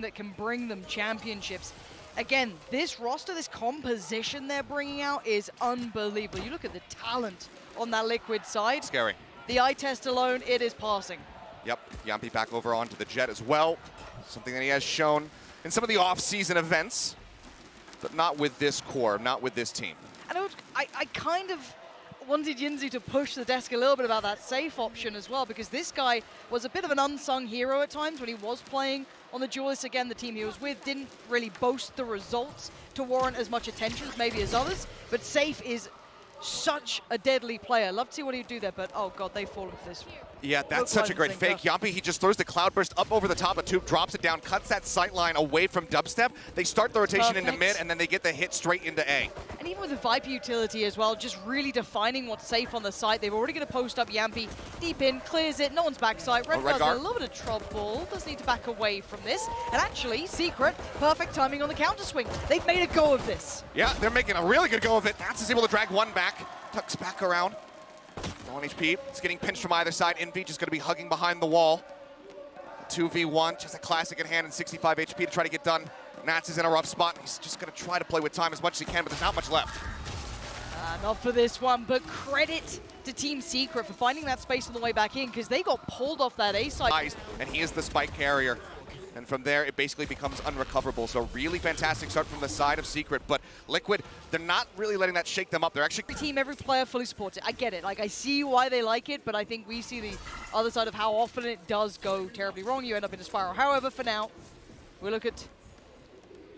that can bring them championships. Again, this roster, this composition they're bringing out is unbelievable. You look at the talent on that Liquid side. Scary. The eye test alone, it is passing. Yep, JAMMPI back over onto the Jett as well. Something that he has shown in some of the off-season events, but not with this core, not with this team. And I kind of wanted Yinzu to push the desk a little bit about that SAYF option as well, because this guy was a bit of an unsung hero at times when he was playing on the duelist. Again, the team he was with didn't really boast the results to warrant as much attention as maybe as others, but SAYF is such a deadly player. Love to see what he'd do there, but oh god, they've fallen for this. Yeah, that's such a great fake. JAMMPI, he just throws the Cloudburst up over the top of Tube, drops it down, cuts that sight line away from Dubstep. They start the rotation into mid, and then they get the hit straight into A. And even with the Viper utility as well, just really defining what's safe on the site. They've already going to post up JAMMPI deep in, clears it, no one's backside. REDGAR's in a little bit of trouble, does need to back away from this. And actually, Secret, perfect timing on the counter swing. They've made a go of this. Yeah, they're making a really good go of it. Nats is able to drag one back, tucks back around. Low on HP, it's getting pinched from either side. INVY just going to be hugging behind the wall. 2v1, just a classic in hand and 65 HP to try to get done. Nats is in a rough spot. He's just going to try to play with time as much as he can, but there's not much left. Not for this one, but credit to Team Secret for finding that space on the way back in, because they got pulled off that A side. And he is the spike carrier. And from there, it basically becomes unrecoverable. So really fantastic start from the side of Secret. But Liquid, they're not really letting that shake them up. They're actually... Every team, every player fully supports it. I get it. Like, I see why they like it, but I think we see the other side of how often it does go terribly wrong. You end up in a spiral. However, for now, we look at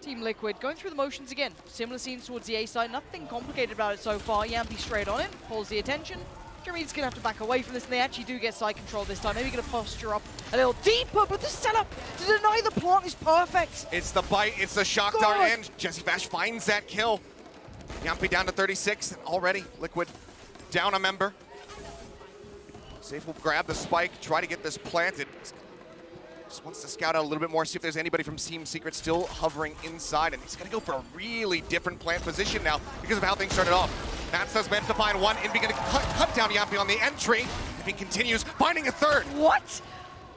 Team Liquid going through the motions again. Similar scenes towards the A side. Nothing complicated about it so far. JAMMPI straight on it, pulls the attention. JREMY's going to have to back away from this, and they actually do get side control this time. Maybe going to posture up a little deeper, but the setup to deny the plant is perfect. It's the bite, it's the shock dart, and JESSIEVASH finds that kill. JAMMPI down to 36, and already Liquid down a member. SAYF will grab the spike, try to get this planted. Just wants to scout out a little bit more, see if there's anybody from Team Secret still hovering inside, and he's going to go for a really different plant position now because of how things started off. Nats does manage to find one. INVY going to cut down JAMMPI on the entry. If he continues, finding a third. What?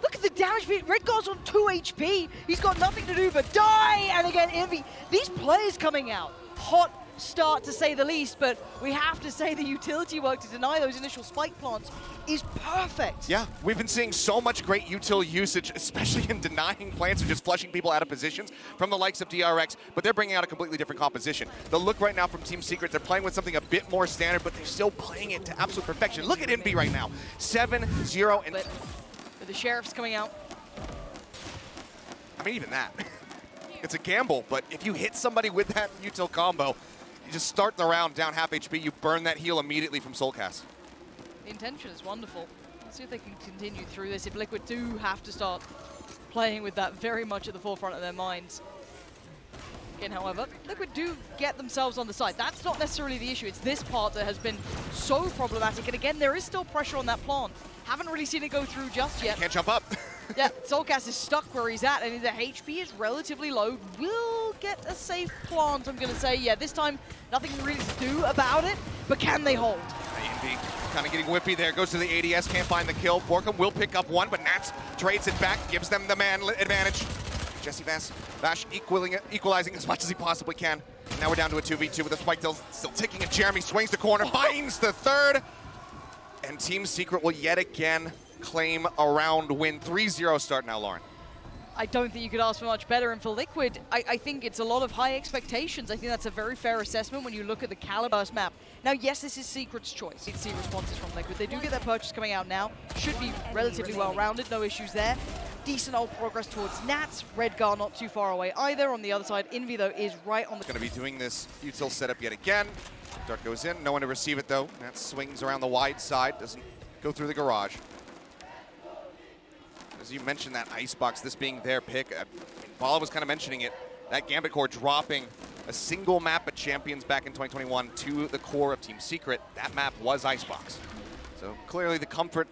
Look at the damage. REDGAR's on 2 HP. He's got nothing to do but die. And again, INVY. These players coming out. Hot start to say the least, but we have to say the utility work to deny those initial spike plants is perfect. Yeah, we've been seeing so much great util usage, especially in denying plants or just flushing people out of positions from the likes of DRX, but they're bringing out a completely different composition. The look right now from Team Secret, they're playing with something a bit more standard, but they're still playing it to absolute perfection. Look at INVY right now, 7-0. And with the Sheriffs coming out. I mean, even that. It's a gamble, but if you hit somebody with that util combo, you just start the round down half HP, you burn that heal immediately from SOULCAS. The intention is wonderful. Let's see if they can continue through this. If Liquid do have to start playing with that very much at the forefront of their minds. Again, however, Liquid do get themselves on the side. That's not necessarily the issue. It's this part that has been so problematic. And again, there is still pressure on that plant. Haven't really seen it go through just yet. Can't jump up. Yeah, SOULCAS is stuck where he's at, and the HP is relatively low. Will get a safe plant, I'm going to say. Yeah, this time, nothing really to do about it, but can they hold? INVY kind of getting whippy there, goes to the ADS, can't find the kill. BORKUM will pick up one, but Nats trades it back, gives them the man advantage. JESSIEVASH equalizing as much as he possibly can. And now we're down to a 2v2 with the spike still ticking, and JREMY swings the corner, finds the third. And Team Secret will yet again claim a round win. 3-0 start now, Lauren. I don't think you could ask for much better. And for Liquid, I think it's a lot of high expectations. I think that's a very fair assessment when you look at the Caliburst map. Now, yes, this is Secret's choice. You'd see responses from Liquid. They do get their purchase coming out now. Should be relatively well-rounded, no issues there. Decent old progress towards Nats. REDGAR not too far away either. On the other side, INVY, though, is right on the... Going to be doing this util setup yet again. Dart goes in, no one to receive it, though. Nats swings around the wide side, doesn't go through the garage. As you mentioned that Icebox, this being their pick, Bala was kind of mentioning it, that Gambit core dropping a single map at Champions back in 2021 to the core of Team Secret. That map was Icebox. So clearly the comfort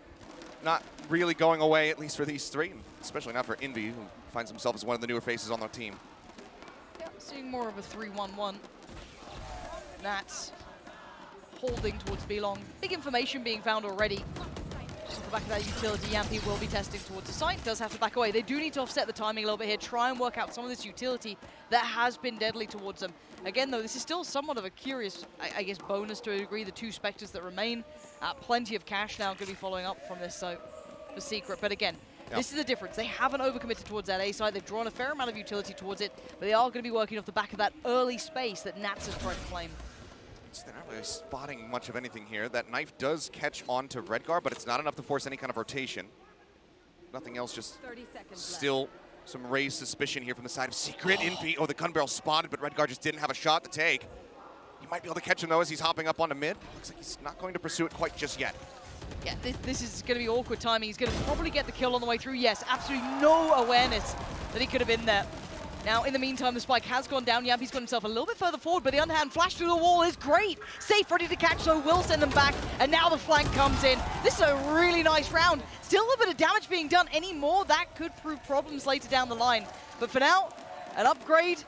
not really going away, at least for these three, especially not for INVY, who finds himself as one of the newer faces on their team. Yeah, seeing more of a 3-1-1. Nats holding towards B-Long. Big information being found already. Just back of that utility. JAMMPI will be testing towards the site, does have to back away. They do need to offset the timing a little bit here, try and work out some of this utility that has been deadly towards them. Again, though, this is still somewhat of a curious, I guess, bonus to a degree. The 2 Spectres that remain, plenty of cash now going to be following up from this, so for Secret. But again, this is the difference. They haven't overcommitted towards that A side. They've drawn a fair amount of utility towards it, but they are going to be working off the back of that early space that Nats has tried to claim. They're not really spotting much of anything here. That knife does catch on to REDGAR, but it's not enough to force any kind of rotation. Nothing else, just still some raised suspicion here from the side of Secret. INVY, the gun barrel spotted, but REDGAR just didn't have a shot to take. You might be able to catch him, though, as he's hopping up onto mid. Looks like he's not going to pursue it quite just yet. Yeah, this is going to be awkward timing. He's going to probably get the kill on the way through. Yes, absolutely no awareness that he could have been there. Now, in the meantime, the spike has gone down. JAMMPI's got himself a little bit further forward, but the underhand flash through the wall is great. SAYF ready to catch, so will send them back. And now the flank comes in. This is a really nice round. Still a little bit of damage being done. Any more, that could prove problems later down the line. But for now, an upgrade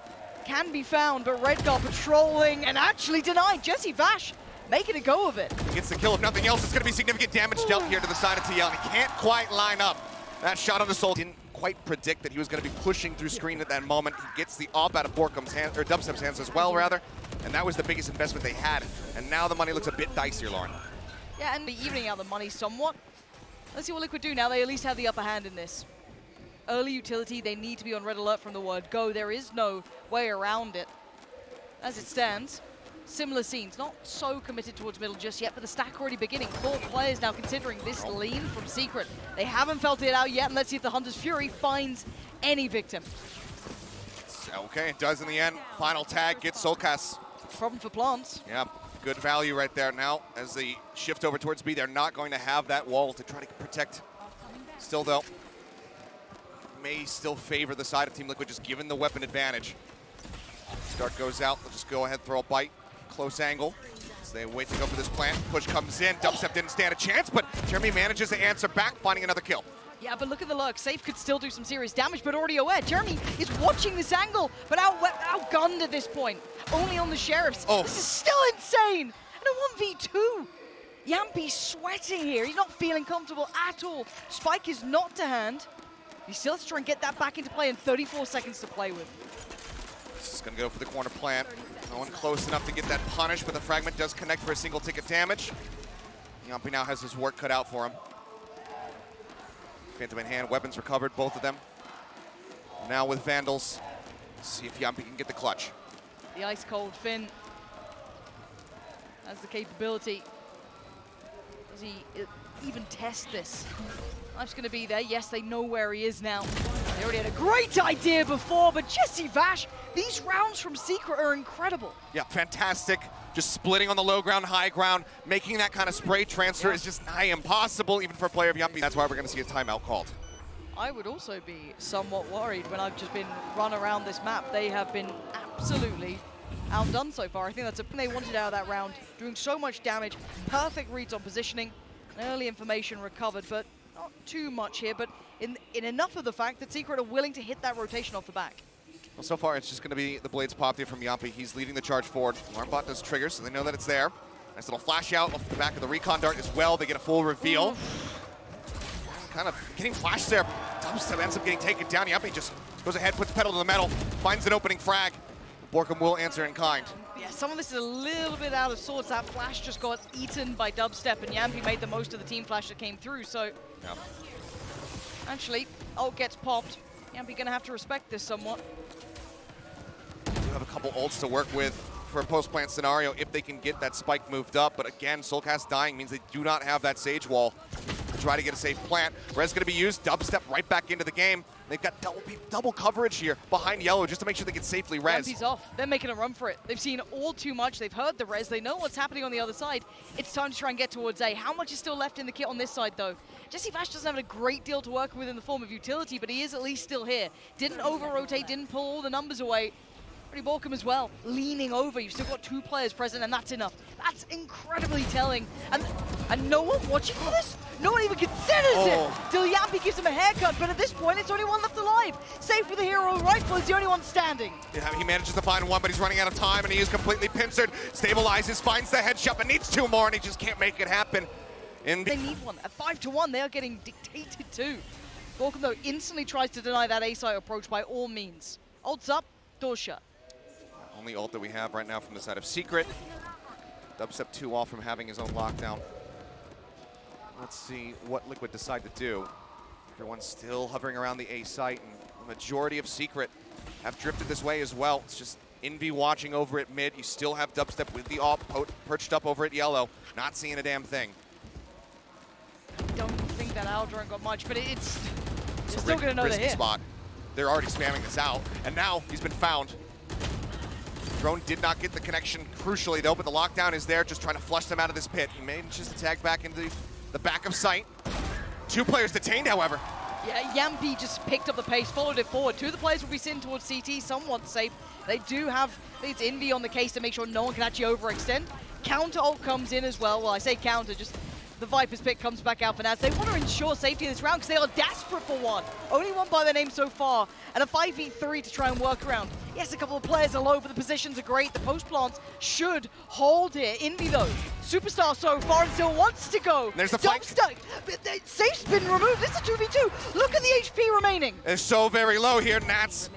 can be found, but REDGAR patrolling and actually denied. JESSIEVASH making a go of it. He gets the kill. If nothing else, it's going to be significant damage dealt here to the side of TL. He can't quite line up that shot on the soul. Didn't quite predict that he was going to be pushing through screen at that moment. He gets the op out of BORKUM's hands, or DUBSTEP's hands as well, rather. And that was the biggest investment they had. And now the money looks a bit dicier, Lauren. Yeah, and evening out the money somewhat. Let's see what Liquid do now. They at least have the upper hand in this. Early utility, they need to be on red alert from the word go. There is no way around it. As it stands, similar scenes. Not so committed towards middle just yet, but the stack already beginning. 4 players now considering this lean from Secret. They haven't felt it out yet, and let's see if the Hunter's Fury finds any victim. Okay, it does in the end. Final tag gets SOULCAS. Problem for Plants. Yeah, good value right there. Now, as they shift over towards B, they're not going to have that wall to try to protect. Still, though, may still favor the side of Team Liquid, just given the weapon advantage. Start goes out. They'll just go ahead, throw a bite. Close angle. So they wait to go for this plant. Push comes in. DUBSTEP didn't stand a chance, but JREMY manages to answer back, finding another kill. Yeah, but look at the lurk. SAYF could still do some serious damage, but already aware. JREMY is watching this angle, but outgunned at this point. Only on the Sheriffs. This is still insane. And a 1v2. JAMMPI sweating here. He's not feeling comfortable at all. Spike is not to hand. He still has to try and get that back into play in 34 seconds to play with. This is going to go for the corner plant. No one close enough to get that punish, but the fragment does connect for a single ticket damage. JAMMPI now has his work cut out for him. Phantom in hand, weapons recovered, both of them. Now with Vandals, see if JAMMPI can get the clutch. The ice cold Finn has the capability. Does he even test this? Knife's going to be there. Yes, they know where he is now. They already had a great idea before, but JESSIEVASH, these rounds from Secret are incredible. Yeah, fantastic. Just splitting on the low ground, high ground, making that kind of spray transfer is just nigh impossible, even for a player of JAMMPI. That's why we're going to see a timeout called. I would also be somewhat worried when I've just been run around this map. They have been absolutely outdone so far. I think that's a they wanted out of that round, doing so much damage. Perfect reads on positioning, early information recovered, but not too much here, but in enough of the fact that Secret are willing to hit that rotation off the back. Well, so far it's just going to be the Blades popped here from JAMMPI. He's leading the charge forward. Alarmbot does trigger, so they know that it's there. Nice little flash out off the back of the recon dart as well. They get a full reveal. Kind of getting flashed there. DUBSTEP ends up getting taken down. JAMMPI just goes ahead, puts pedal to the metal, finds an opening frag. BORKUM will answer in kind. Yeah, some of this is a little bit out of sorts. That flash just got eaten by DUBSTEP, and JAMMPI made the most of the team flash that came through, so... Yep. Actually, ult gets popped. JAMMPI gonna have to respect this somewhat. We have a couple ults to work with for a post-plant scenario if they can get that spike moved up, but again, SOULCAS dying means they do not have that Sage wall to try to get a safe plant. Res gonna be used, DUBSTEP right back into the game. They've got double coverage here behind yellow just to make sure they can safely res. JAMMPI's off. They're making a run for it. They've seen all too much. They've heard the res. They know what's happening on the other side. It's time to try and get towards A. How much is still left in the kit on this side, though? JESSIEVASH doesn't have a great deal to work with in the form of utility, but he is at least still here. Didn't over-rotate, didn't pull all the numbers away. BORKUM as well, leaning over. You've still got 2 players present, and that's enough. That's incredibly telling. And no one watching for this? No one even considers it! Till JAMMPI gives him a haircut, but at this point, it's only one left alive. SAYF with the hero rifle is the only one standing. Yeah, he manages to find one, but he's running out of time, and he is completely pincered. Stabilizes, finds the headshot, but needs 2 more, and he just can't make it happen. They need one. At 5-1, they are getting dictated to. BORKUM, though, instantly tries to deny that A-side approach by all means. Ult's up, door shut. Only ult that we have right now from the side of Secret. DUBSTEP 2 off from having his own lockdown. Let's see what Liquid decide to do. Everyone's still hovering around the A site, and the majority of Secret have drifted this way as well. It's just INVY watching over at mid. You still have DUBSTEP with the AWP perched up over at yellow, not seeing a damn thing. I don't think that Aldrin got much, but it's still going to know they're here. Spot. They're already spamming this out, and now he's been found. Drone did not get the connection crucially though, but the lockdown is there, just trying to flush them out of this pit. He manages to tag back into the back of sight. 2 players detained, however. Yeah, JAMMPI just picked up the pace, followed it forward. 2 of the players will be sitting towards CT, somewhat safe. They do have, I think it's INVY on the case to make sure no one can actually overextend. Counter ult comes in as well. Well, I say counter, just the Viper's pick comes back out for Naz. They want to ensure safety in this round because they are desperate for one. Only one by their name so far, and a 5v3 to try and work around. Yes, a couple of players are low, but the positions are great. The post plants should hold here. INVY though, superstar so far and still wants to go. There's the flank. SAYF's been removed. This is a 2v2. Look at the HP remaining. They're so very low here, Nats.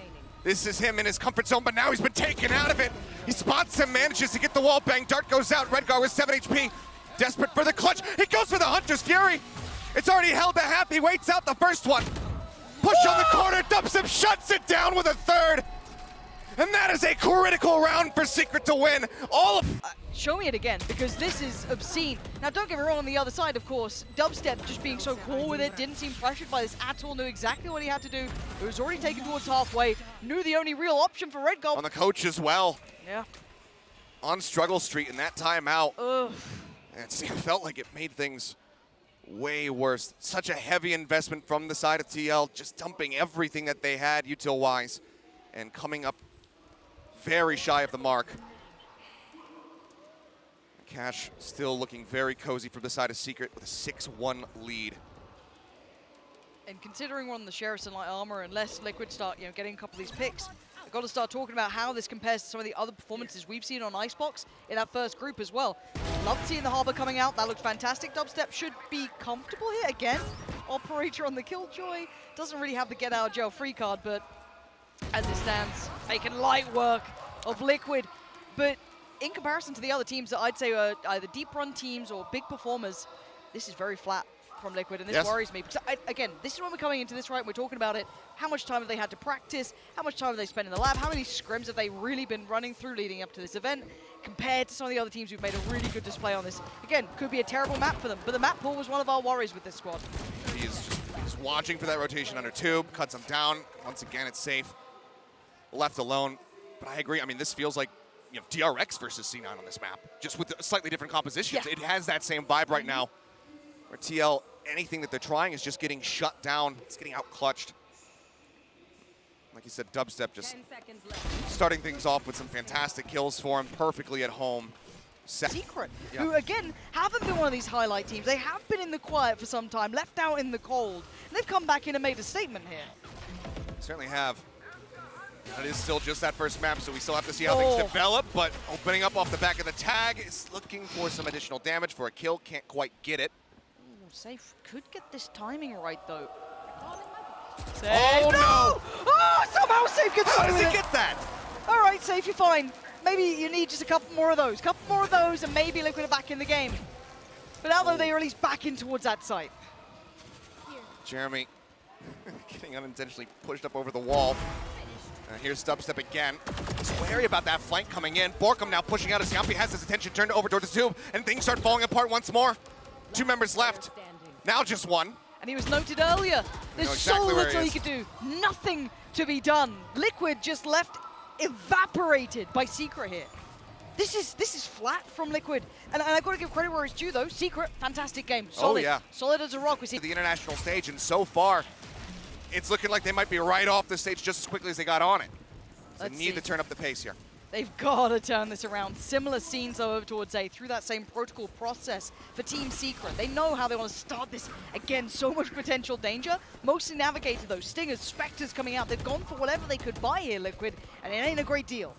This is him in his comfort zone, but now he's been taken out of it. He spots him, manages to get the wall bang. Dart goes out. REDGAR with 7 HP. Desperate for the clutch. He goes for the Hunter's Fury. It's already held to half. He waits out the first one. Push on the corner. DUBSTEP shuts it down with a third. And that is a critical round for Secret to win. All of... Show me it again, because this is obscene. Now, don't get me wrong, on the other side, of course, DUBSTEP just being so cool with it, didn't seem pressured by this at all, knew exactly what he had to do. It was already taken towards halfway, knew the only real option for REDGAR. On the coach as well. Yeah. On struggle street in that timeout. Ugh. It felt like it made things way worse. Such a heavy investment from the side of TL, just dumping everything that they had util-wise and coming up very shy of the mark. Cash still looking very cozy from the side of Secret with a 6-1 lead. And considering we're on the Sheriff's and light armor, unless Liquid start, getting a couple of these picks, I've got to start talking about how this compares to some of the other performances we've seen on Icebox in that first group as well. Love seeing the Harbor coming out. That looks fantastic. DUBSTEP should be comfortable here. Again, operator on the KILLJOY. Doesn't really have the get out of jail free card, but as it stands, making light work of Liquid. But in comparison to the other teams that I'd say are either deep run teams or big performers, this is very flat from Liquid, and this worries me. Because again, this is when we're coming into this, right? We're talking about it. How much time have they had to practice? How much time have they spent in the lab? How many scrims have they really been running through leading up to this event compared to some of the other teams who've made a really good display on this? Again, could be a terrible map for them, but the map pool was one of our worries with this squad. He's watching for that rotation under tube, cuts him down. Once again, it's safe. Left alone. But I agree. I mean, this feels like DRX versus C9 on this map, just with slightly different compositions. Yeah. It has that same vibe right now, where TL, anything that they're trying is just getting shut down. It's getting out-clutched. Like you said, DUBSTEP just starting things off with some fantastic kills for him, perfectly at home. Secret, who again haven't been one of these highlight teams. They have been in the quiet for some time, left out in the cold. And they've come back in and made a statement here. Certainly have. It is still just that first map, so we still have to see how things develop, but opening up off the back of the tag is looking for some additional damage for a kill. Can't quite get it. Ooh, SAYF could get this timing right, though. Oh, no! Oh, somehow SAYF gets How does he get that? All right, SAYF, you're fine. Maybe you need just a couple more of those, and maybe Liquid are back in the game. But although they are at least back in towards that site. JREMY getting unintentionally pushed up over the wall. Here's DUBSTEP again. Just wary about that flank coming in. BORKUM now pushing out as JAMMPI has his attention turned over towards the tube, and things start falling apart once more. 2 members left. Now just 1. And he was noted earlier. There's so little he could do. Nothing to be done. Liquid just left evaporated by Secret here. This is flat from Liquid. And I've got to give credit where it's due, though. Secret, fantastic game. Solid. Oh, yeah. Solid as a rock. We see the international stage, and so far, it's looking like they might be right off the stage just as quickly as they got on it. So they need to turn up the pace here. They've got to turn this around. Similar scenes, though, over towards A through that same protocol process for Team Secret. They know how they want to start this. Again, so much potential danger. Mostly navigated, though. Stingers, Spectres coming out. They've gone for whatever they could buy here, Liquid, and it ain't a great deal.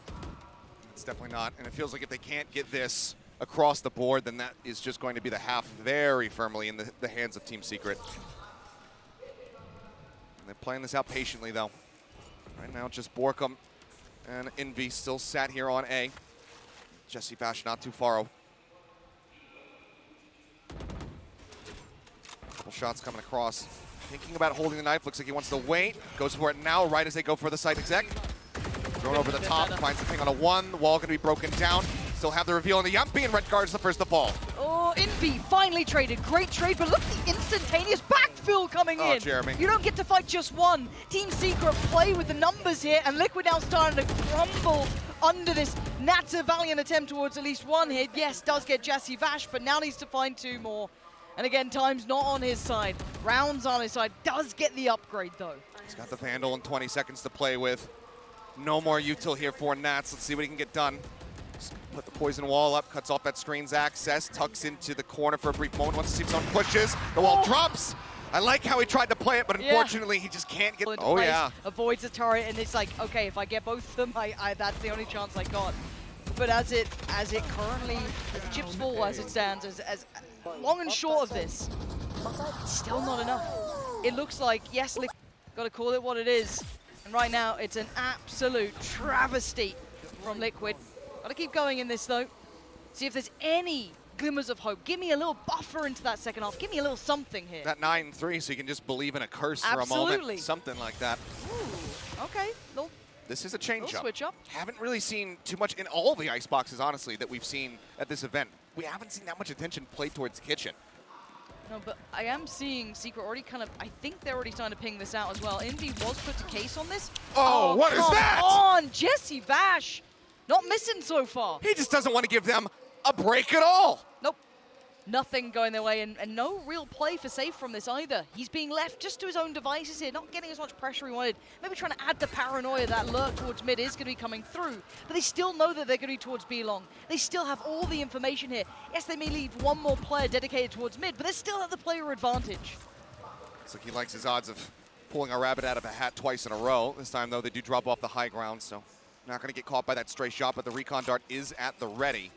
It's definitely not, and it feels like if they can't get this across the board, then that is just going to be the half very firmly in the hands of Team Secret. And they're playing this out patiently, though. Right now, just BORKUM and INVY still sat here on A. JESSIEVASH not too far. Couple shots coming across. Thinking about holding the knife. Looks like he wants to wait. Goes for it now, right as they go for the site exec. Thrown over the top, finds the ping on a 1. The wall going to be broken down. Still have the reveal on the JAMMPI, and REDGAR is the first to fall. Oh, INVY finally traded. Great trade, but look at the instantaneous backfill coming in. JEREMY. You don't get to fight just one. Team Secret play with the numbers here, and Liquid now starting to crumble under this Natsa valiant attempt towards at least one hit. Yes, does get JESSIEVASH, but now needs to find 2 more. And again, time's not on his side. Rounds on his side. Does get the upgrade, though. He's got the Vandal and 20 seconds to play with. No more util here for Nats. Let's see what he can get done. Just put the poison wall up, cuts off that screen's access, tucks into the corner for a brief moment, wants to see if someone pushes. The wall drops. I like how he tried to play it, but unfortunately he just can't get it. Oh yeah. Avoids the turret, and it's like, okay, if I get both of them, that's the only chance I got. But as it currently, as the chips fall, as it stands, as long and short of this, it's still not enough. It looks like, yes, got to call it what it is. And right now, it's an absolute travesty from Liquid. Got to keep going in this, though. See if there's any glimmers of hope. Give me a little buffer into that second half. Give me a little something here. That 9-3, so you can just believe in a curse for a moment. Something like that. Ooh, okay. This is a change-up. Switch up. Haven't really seen too much in all the Iceboxes, honestly, that we've seen at this event. We haven't seen that much attention played towards Kitchen. No, but I am seeing Secret already kind of, I think they're already starting to ping this out as well. INVY was put to case on this. Oh, what is that? Come on, JESSIEVASH. Not missing so far. He just doesn't want to give them a break at all. Nope. Nothing going their way, and no real play for SAYF from this either. He's being left just to his own devices here, not getting as much pressure he wanted. Maybe trying to add the paranoia that lurk towards mid is going to be coming through, but they still know that they're going to be towards B long. They still have all the information here. Yes, they may leave one more player dedicated towards mid, but they still have the player advantage. Looks like he likes his odds of pulling a rabbit out of a hat twice in a row. This time, though, they do drop off the high ground, so not going to get caught by that stray shot, but the recon dart is at the ready.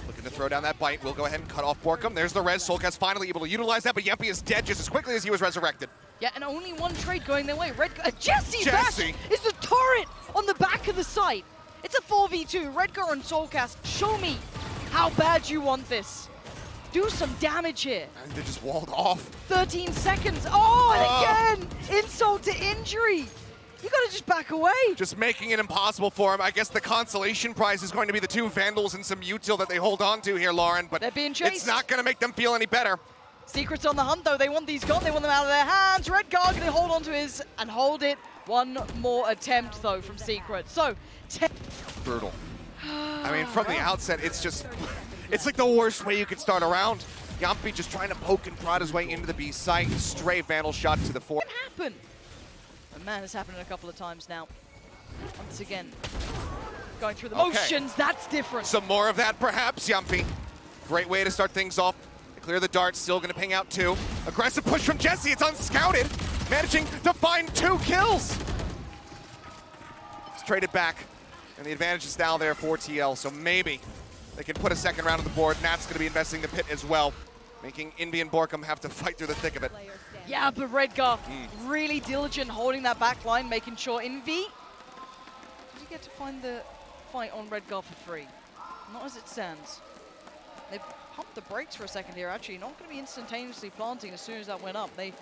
Looking to throw down that bite. We'll go ahead and cut off BORKUM. There's the res. SOULCAS finally able to utilize that, but JAMMPI is dead just as quickly as he was resurrected. Yeah, and only one trade going their way. JESSIEVASH is the turret on the back of the site. It's a 4v2. REDGAR and SOULCAS, show me how bad you want this. Do some damage here. And they just walled off. 13 seconds. Oh, and again, insult to injury. You gotta just back away. Just making it impossible for him. I guess the consolation prize is going to be the 2 Vandals and some util that they hold on to here, Lauren, but they're being chased. It's not gonna make them feel any better. Secret's on the hunt, though. They want these gone. They want them out of their hands. REDGAR gonna hold on to his and hold it. One more attempt, though, from Secret. So, brutal. I mean, from the outset, it's just, it's like the worst way you could start a round. JAMMPI just trying to poke and prod his way into the B site. Stray Vandal shot to the 4. What happened? Man, it's happened a couple of times now. Once again, going through the motions, that's different. Some more of that, perhaps, JAMMPI. Great way to start things off. They clear the dart, still going to ping out 2. Aggressive push from Jessie, it's unscouted. Managing to find 2 kills. It's traded back, and the advantage is now there for TL, so maybe they can put a second round on the board. Nat's going to be investing the pit as well, making INVY and BORKUM have to fight through the thick of it. Yeah, but REDGAR really diligent holding that back line, making sure INVY. Did you get to find the fight on REDGAR for free? Not as it stands. They pumped the brakes for a second here, actually. Not going to be instantaneously planting as soon as that went up. They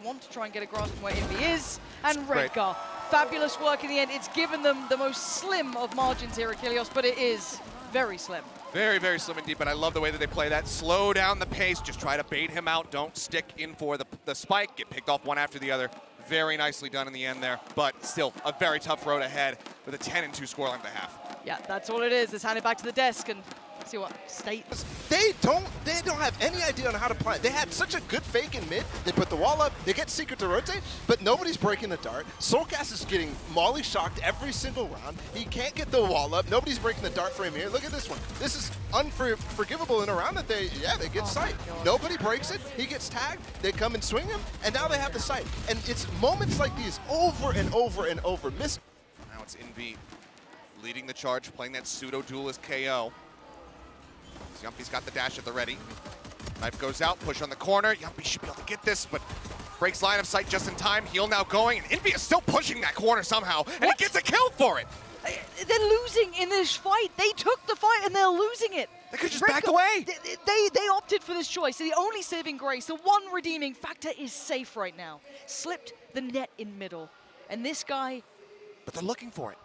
want to try and get a grasp on where INVY is. And REDGAR, fabulous work in the end. It's given them the most slim of margins here at KILLJOY, but it is very slim. Very, very slim indeed, but I love the way that they play that. Slow down the pace, just try to bait him out. Don't stick in for the spike, get picked off one after the other. Very nicely done in the end there, but still a very tough road ahead with a 10-2 scoreline at the half. Yeah, that's all it is. Let's hand it back to the desk and see what state. They don't have any idea on how to play. They had such a good fake in mid. They put the wall up. They get Secret to rotate, but nobody's breaking the dart. SOULCAS is getting molly shocked every single round. He can't get the wall up. Nobody's breaking the dart for him here. Look at this one. This is unforgivable in a round that they get sight. Nobody breaks it. He gets tagged. They come and swing him, and now they have the sight. And it's moments like these over and over and over. Now it's INVY leading the charge, playing that pseudo duelist KO. So JAMMPI's got the dash at the ready. Knife goes out, push on the corner. JAMMPI should be able to get this, but breaks line of sight just in time. Heal now going, and INVY is still pushing that corner somehow, and he gets a kill for it. They're losing in this fight. They took the fight and they're losing it. They could just back away. They opted for this choice. The only saving grace, the one redeeming factor is SAYF right now. Slipped the net in middle. And this guy... But they're looking for it.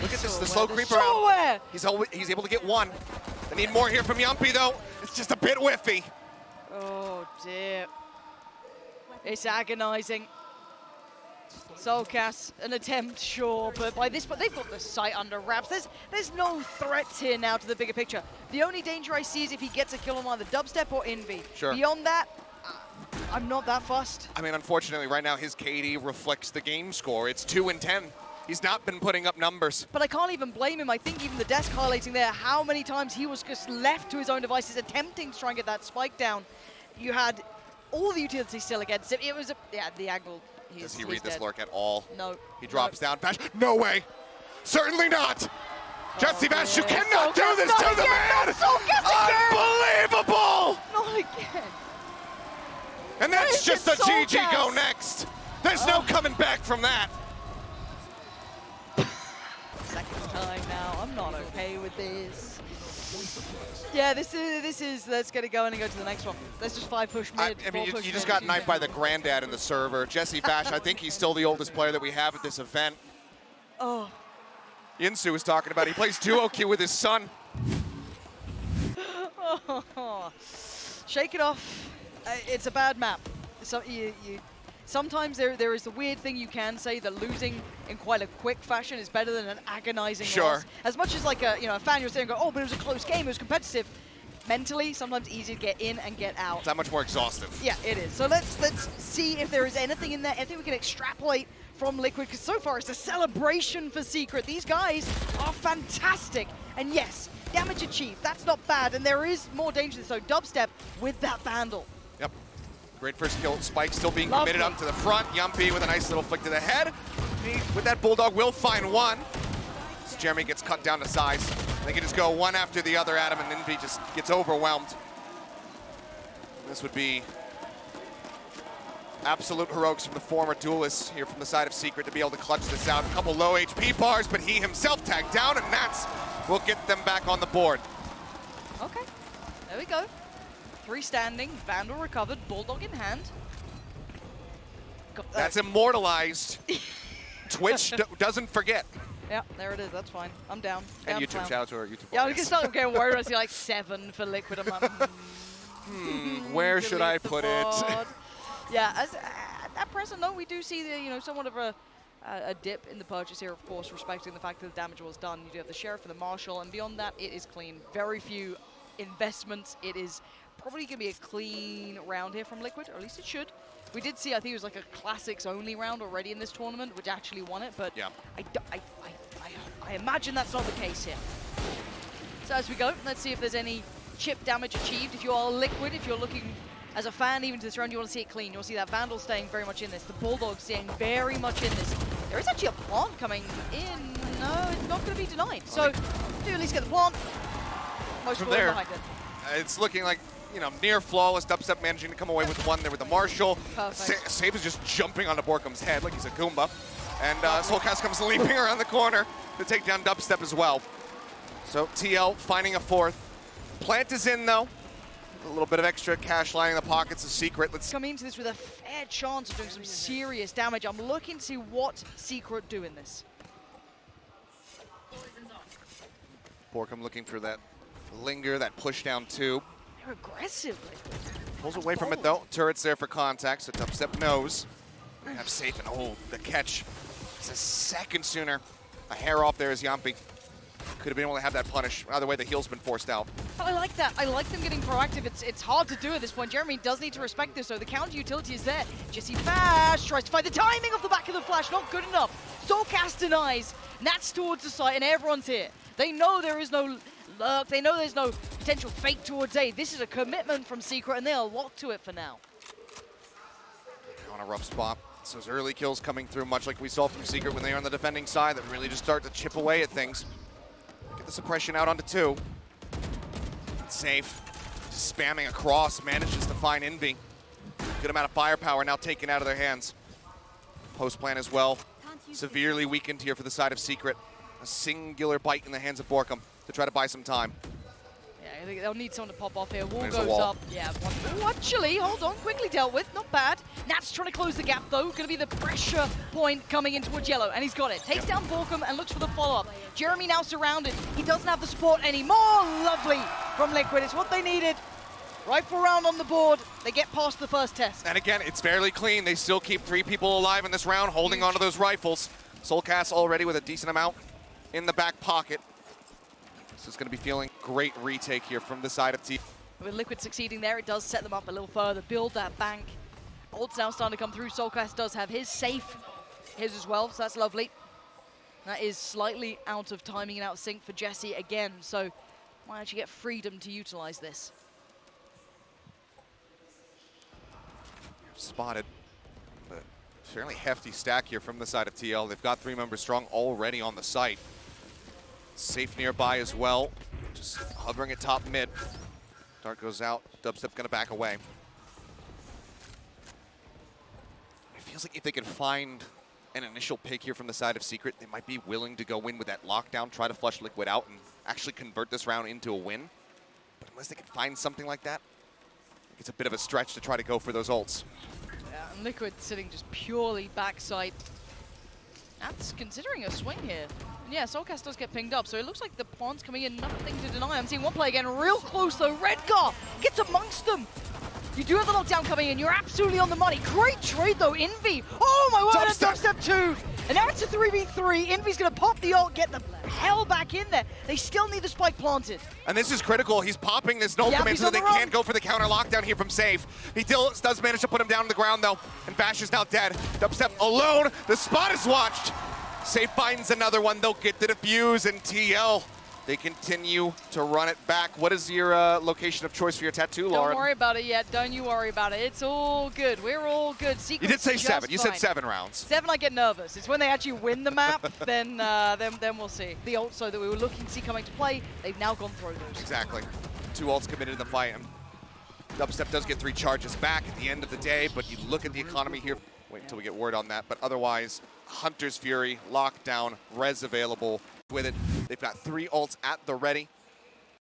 Look at this, the So slow creep around. He's able to get one. They need more here from JAMMPI though. It's just a bit whiffy. Oh dear. It's agonizing. SOULCAS, an attempt, sure, but by this point, they've got the site under wraps. There's no threats here now to the bigger picture. The only danger I see is if he gets a kill on either DUBSTEP or INVY. Sure. Beyond that, I'm not that fussed. I mean, unfortunately, right now, his KD reflects the game score. It's 2-10. He's not been putting up numbers. But I can't even blame him. I think even the desk highlighting there, how many times he was just left to his own devices, attempting to try and get that spike down. You had all the utilities still against him. It was, the angle. Does he read this lurk at all? No. He drops down. Bash. No way. Certainly not. JESSIEVASH, you cannot do this to the man. Unbelievable. Not again. And that's just a GG go next. There's no coming back from that. Second time now. I'm not okay with this. Yeah, this is. Let's get it going and go to the next one. Let's just 5-push mid. I mean, you just got knifed by the granddad in the server. JESSIEVASH, I think he's still the oldest player that we have at this event. Oh. Yinsu was talking about he plays duo queue with his son. Oh. Shake it off. It's a bad map. So sometimes there is the weird thing you can say that losing in quite a quick fashion is better than an agonizing loss. As much as like a fan you're saying, oh, but it was a close game, it was competitive. Mentally, sometimes easy to get in and get out. It's that much more exhaustive. Yeah, it is. So let's see if there is anything in there, anything we can extrapolate from Liquid, because so far it's a celebration for Secret. These guys are fantastic. And yes, damage achieved, that's not bad, and there is more danger. So DUBSTEP with that Vandal. Yep. Great first kill. Spike still being committed up to the front. JAMMPI with a nice little flick to the head. With that Bulldog will find one. So JREMY gets cut down to size. They can just go one after the other at him, and INVY just gets overwhelmed. This would be absolute heroics from the former duelist here from the side of Secret to be able to clutch this out. A couple low HP bars, but he himself tagged down, and that's will get them back on the board. Okay, there we go. 3 standing, Vandal recovered, Bulldog in hand. That's immortalized. Twitch doesn't forget. Yeah, there it is, that's fine. I'm down. And YouTube, shout out to our YouTube Yeah, I was going to start getting worried. I see like 7 for Liquid. I'm like, where should I put it? Yeah, at present, though, we do see the, somewhat of a dip in the purchase here, of course, respecting the fact that the damage was done. You do have the Sheriff and the Marshal, and beyond that, it is clean. Very few investments. It is probably going to be a clean round here from Liquid, or at least it should. We did see, I think it was like a Classics only round already in this tournament, which actually won it, but yeah. I imagine that's not the case here. So as we go, let's see if there's any chip damage achieved. If you are Liquid, if you're looking as a fan even to this round, you want to see it clean. You want to see that Vandal staying very much in this, the Bulldog staying very much in this. There is actually a plant coming in. No, it's not going to be denied. So do at least get the plant. Most from there, behind it. It's looking like, near flawless. DUBSTEP managing to come away with one there with the Marshal. SAYF is just jumping onto BORKUM's head like he's a Goomba. And SOULCAS comes leaping around the corner to take down DUBSTEP as well. So TL finding a 4th. Plant is in though. A little bit of extra cash lining the pockets of Secret. Let's BORKUM looking for that linger, that push down too. They're aggressively. Pulls away from it though. Turret's there for contact, so DUBSTEP knows. We have SAYF, and the catch. It's a second sooner. A hair off there is JAMMPI. Could have been able to have that punish. Either way, the heal's been forced out. But I like that. I like them getting proactive. It's hard to do at this point. JREMY does need to respect this, so the counter utility is there. JESSIEVASH tries to find the timing of the back of the flash. Not good enough. SOULCAS denies. Nats towards the site, and everyone's here. They know there is no lurk. They know there's no potential fake towards A. This is a commitment from Secret, and they are locked to it for now. On a rough spot. So those early kills coming through, much like we saw from Secret when they were on the defending side, that really just start to chip away at things. Get the suppression out onto 2. SAYF spamming across, manages to find INVY. Good amount of firepower now taken out of their hands. Post plan as well. Severely weakened here for the side of Secret. A singular bite in the hands of BORKUM to try to buy some time. Yeah, I think they'll need someone to pop off here. Wall There's goes a wall. up. Yeah, one. Ooh, actually, hold on. Quickly dealt with. Not bad. Nat's trying to close the gap, though. Going to be the pressure point coming in towards Yellow, and he's got it. Takes down BORKUM and looks for the follow-up. JREMY now surrounded. He doesn't have the support anymore. Lovely from Liquid. It's what they needed. Rifle round on the board. They get past the first test. And again, it's fairly clean. They still keep 3 people alive in this round, holding onto those rifles. SOULCAS already with a decent amount in the back pocket. This is going to be feeling great retake here from the side of T. With Liquid succeeding there, it does set them up a little further, build that bank. Ult's now starting to come through. SOULCAS does have his safe, his as well, so that's lovely. That is slightly out of timing and out of sync for Jessie again, so might actually get freedom to utilize this. Spotted. But fairly hefty stack here from the side of TL. They've got 3 members strong already on the site. SAYF nearby as well. Just hovering at top mid. Dart goes out. DUBSTEP gonna back away. It feels like if they can find an initial pick here from the side of Secret, they might be willing to go in with that lockdown, try to flush Liquid out, and actually convert this round into a win. But unless they can find something like that, it's a bit of a stretch to try to go for those ults. Yeah, and Liquid sitting just purely backside. That's considering a swing here. And yeah, SOULCAS does get pinged up, so it looks like the plant's coming in, nothing to deny. I'm seeing one play again, real close though. REDGAR gets amongst them. You do have the lockdown coming in, you're absolutely on the money. Great trade though, INVY. Oh my word, and DUBSTEP 2. And now it's a 3v3. INVY's gonna pop the ult, get the hell back in there. They still need the spike planted. And this is critical. He's popping this no command so they can't go for the counter lockdown here from SAYF. He still does manage to put him down on the ground though, and Vash is now dead. DUBSTEP alone. The spot is watched. SAYF finds another one. They'll get the defuse, and TL, they continue to run it back. What is your location of choice for your tattoo, Lauren? Don't worry about it yet. Don't you worry about it. It's all good. We're all good. Secret's You did say 7. You said fine. 7 rounds. 7, I get nervous. It's when they actually win the map, then we'll see. The ult so that we were looking to see coming to play, they've now gone through those. Exactly. 2 ults committed in the fight, and DUBSTEP does get 3 charges back at the end of the day, but you look at the economy here. Wait until we get word on that, but otherwise, Hunter's Fury, lockdown, res available. With it, they've got 3 ults at the ready.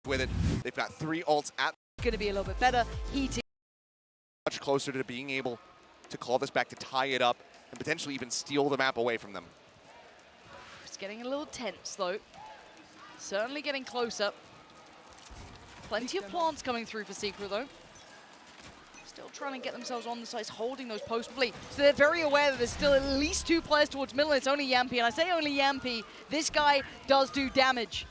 With it, they've got 3 ults at. Going to be a little bit better. Heating. Much closer to being able to call this back, to tie it up, and potentially even steal the map away from them. It's getting a little tense though. Certainly getting closer. Plenty of plants coming through for Secret though. Still trying to get themselves on the sides, holding those post fleet. So they're very aware that there's still at least 2 players towards middle, and it's only JAMMPI. And I say only JAMMPI, this guy does do damage.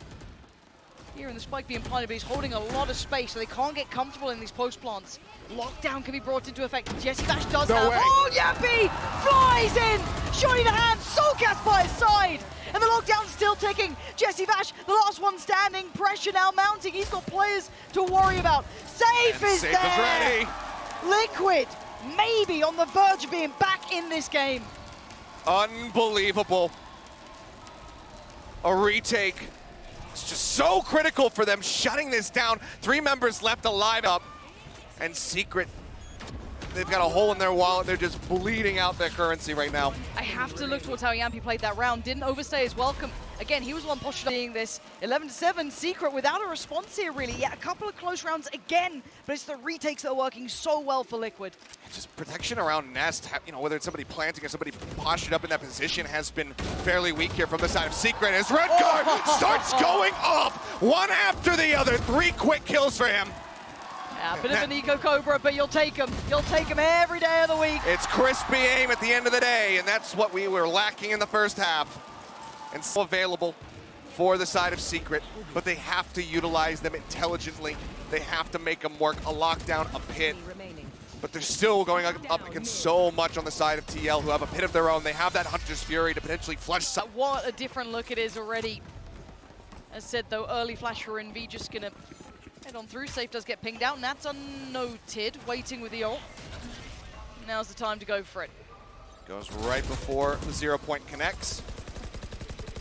Here in the spike being planted, but he's holding a lot of space, so they can't get comfortable in these post plants. Lockdown can be brought into effect. JESSIEVASH does have. way. Oh, JAMMPI flies in! Shotty to hand, SOULCAS by his side! And the lockdown's still ticking. JESSIEVASH, the last one standing. Pressure now mounting. He's got players to worry about. SAYF is there! SAYF is ready. Liquid, maybe on the verge of being back in this game. Unbelievable. A retake. It's just so critical for them, shutting this down. 3 members left alive up. And Secret, they've got a hole in their wallet. They're just bleeding out their currency right now. I have to look towards how JAMMPI played that round. Didn't overstay his welcome. Again, he was the one pushing up. Seeing this 11-7, Secret without a response here really. Yeah, a couple of close rounds again, but it's the retakes that are working so well for Liquid. Just protection around Nest, you know, whether it's somebody planting or somebody postured up in that position, has been fairly weak here from the side of Secret as REDGAR starts going off, one after the other. 3 quick kills for him. Yeah, a bit of an eco cobra, but you'll take him. You'll take him every day of the week. It's crispy aim at the end of the day, and that's what we were lacking in the first half. And still available for the side of Secret, but they have to utilize them intelligently. They have to make them work. A lockdown, a pit. But they're still going up against so much on the side of TL, who have a pit of their own. They have that Hunter's Fury to potentially flush. What a different look it is already. As said though, early flash for INVY, just gonna head on through. SAYF does get pinged out, and that's unnoted, waiting with the ult. Now's the time to go for it. Goes right before the 0 point connects.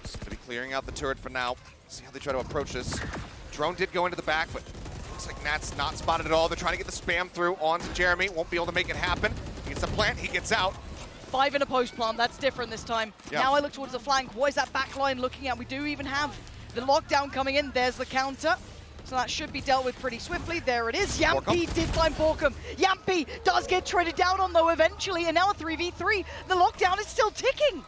Just gonna be clearing out the turret for now. See how they try to approach this. Drone did go into the back, but Looks like Nat's not spotted at all. They're trying to get the spam through onto JREMY. Won't be able to make it happen. He gets a plant, he gets out. 5 in a post plant, that's different this time. Yeah. Now I look towards the flank. What is that back line looking at? We do even have the lockdown coming in. There's the counter. So that should be dealt with pretty swiftly. There it is. JAMMPI did find BORKUM. JAMMPI does get traded down on though eventually, and now a 3v3. The lockdown is still ticking.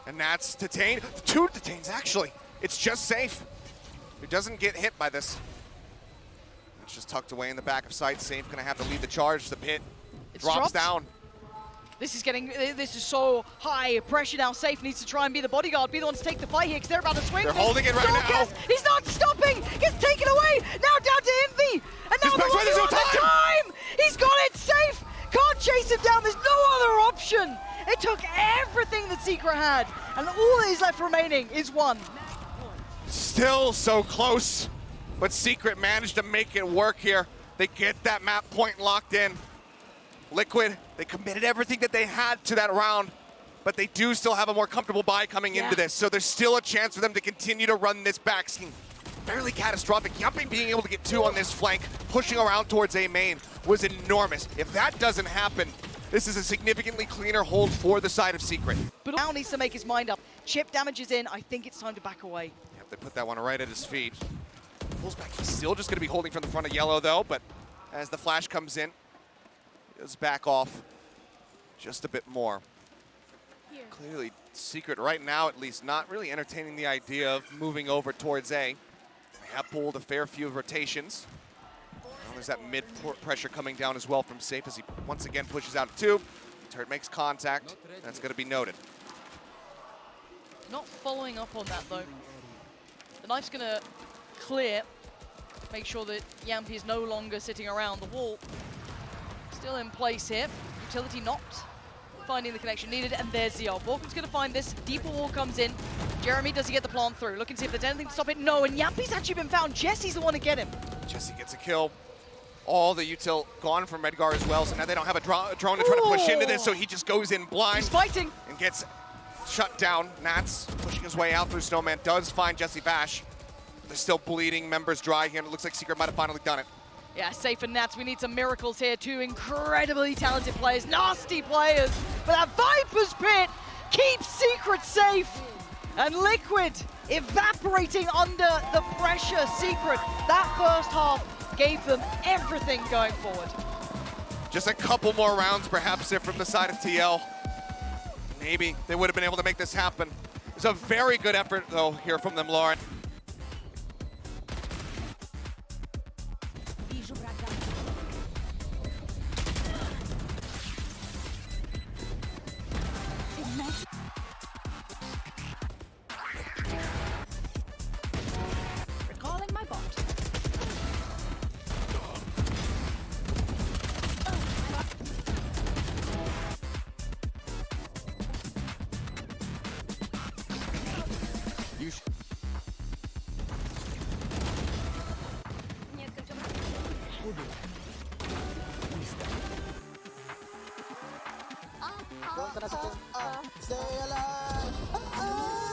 And Nat's detained. 2 detains, actually. It's just SAYF, who doesn't get hit by this. It's just tucked away in the back of sight. SAYF gonna have to lead the charge. The pit drops down. This is so high pressure now. SAYF needs to try and be the bodyguard, be the one to take the fight here, because they're about to swing. They're holding it right now. He's not stopping. Gets taken away. Now down to INVY. And now there's no time. He's got it. SAYF can't chase him down. There's no other option. It took everything that Secret had, and all that is left remaining is 1. Still so close, but Secret managed to make it work here. They get that map point locked in. Liquid, they committed everything that they had to that round, but they do still have a more comfortable buy coming into this, so there's still a chance for them to continue to run this back scheme. Fairly catastrophic. JAMMPI being able to get 2 on this flank, pushing around towards A main, was enormous. If that doesn't happen, this is a significantly cleaner hold for the side of Secret. But now needs to make his mind up. Chip damage is in. I think it's time to back away. Yep, they put that one right at his feet. Pulls back. He's still just going to be holding from the front of yellow, though, but as the flash comes in, he does back off just a bit more. Clearly, Secret right now, at least, not really entertaining the idea of moving over towards A. They have pulled a fair few rotations. Well, there's that mid pressure coming down as well from SAYF as he once again pushes out a 2. Turret makes contact. That's going to be noted. Not following up on that, though. The knife's going to clear. Make sure that JAMMPI is no longer sitting around the wall. Still in place here. Utility knocked. Finding the connection needed, and there's the ult. BORKUM's going to find this. Deeper wall comes in. JREMY, does he get the plant through? Looking to see if there's anything to stop it. No, and JAMMPI's actually been found. Jessie's the one to get him. Jessie gets a kill. All the util gone from REDGAR as well, so now they don't have a drone to try to push into this, so he just goes in blind. He's fighting. And gets shut down. Nats pushing his way out through Snowman, does find JESSIEVASH. They're still bleeding, members dry here, and it looks like Secret might have finally done it. Yeah, SAYF and Nats, we need some miracles here. 2 incredibly talented players, nasty players. But that Viper's Pit keeps Secret safe. And Liquid evaporating under the pressure. Secret, that first half gave them everything going forward. Just a couple more rounds perhaps there from the side of TL. Maybe they would have been able to make this happen. It's a very good effort though here from them, Lauren. Recalling my bot. Stay alive.